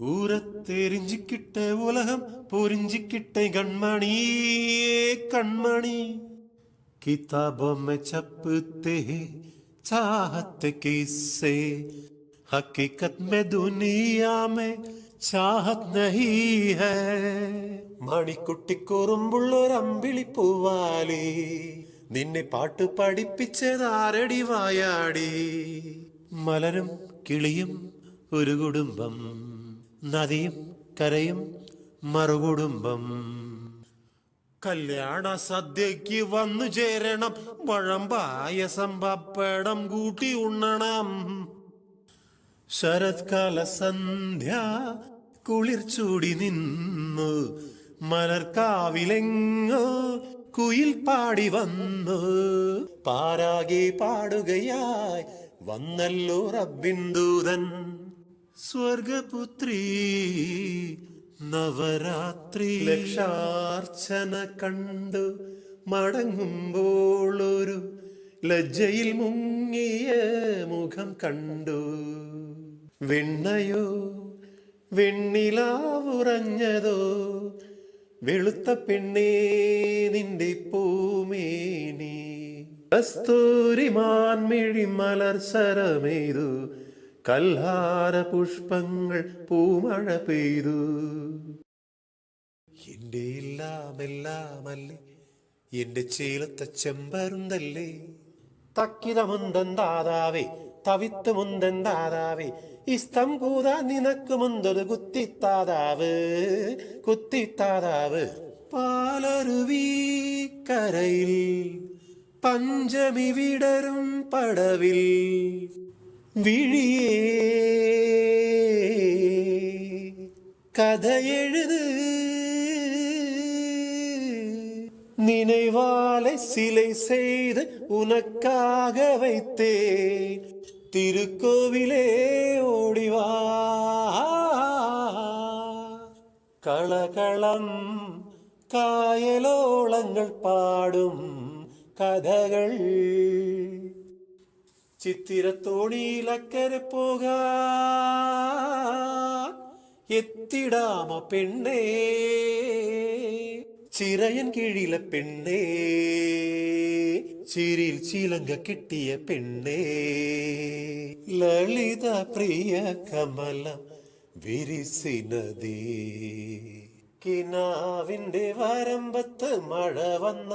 ഊരത്തെരിഞ്ചിക്കിട്ട ഉലകം പൊരിഞ്ചിക്കിട്ട കൺമണി കൺമണി किताबों में छपते हैं चाहत किससे हकीकत में दुनिया में चाहत नहीं है മണിക്കുട്ടിക്കുറുമ്പുള്ളൊരമ്പിളി പൂവാലി നിന്നെ പാട്ട് പഠിപ്പിച്ചതാരടി വായാടി മലരും കിളിയും ഒരു കുടുംബം നദിയും കരയും മറുകുടുംബം കല്യാണ സദ്യക്ക് വന്നു ചേരണം വഴമ്പായസം പപ്പടം കൂട്ടി ഉണ്ണണം ശരത്കാല സന്ധ്യ കുളിർ ചൂടി നിന്നു മലർക്കാവിലെങ്ങോ കുയിൽ പാടി വന്നു പാരാകെ പാടുകയായി വന്നല്ലോ റബ്ബിന്ദൂതൻ സ്വർഗപുത്രി നവരാത്രി ലക്ഷാർച്ചന കണ്ടു മടങ്ങുമ്പോൾ ഒരു ലജ്ജയിൽ മുങ്ങിയ മുഖം കണ്ടു വെണ്ണയോ വെണ്ണിലാവുറഞ്ഞതോ വെളുത്ത പെണ്ണേ നിന്റെ പൂമേനി കസ്തൂരി മാൻമിഴി മലർസരമെയ്തു കൽഹാര പുഷ്പങ്ങൾ പൂമഴ പെയ്തു എന്റെ എല്ലാമെല്ലാമല്ലേ എന്റെ ചേലത്തെ ചെമ്പരുന്തല്ലേ തക്കിത മുന്തന്താതാവേ തവിത്ത് മുന്തന്താതാവേ ഇസ്തം കൂതാ നിനക്ക് മുന്തൊരു കുത്തിത്താതാവ് പാലരുവീ കരയിൽ പഞ്ചമി വിടരും പടവിൽ വിഴിയേ കഥയെഴുത് நினைவாலை சிலை செய்து உனக்காக வைத்தேன் திருக்கோவிலே ஓடிவா കളകളം കായലോളങ്ങൾ പാടും കഥകൾ ചിത്തിരത്തോണിയിലക്കരെ പോകാ എത്തിടാമ പെണ്ണേ ചിറയൻ കീഴിലെ പെണ്ണേ ചിരിയിൽ ചിലങ്ക കിട്ടിയ പെണ്ണേ ലളിത പ്രിയ കമല വിരിസിനദീ കിനാവിന്റെ വരമ്പത്ത് മഴ വന്ന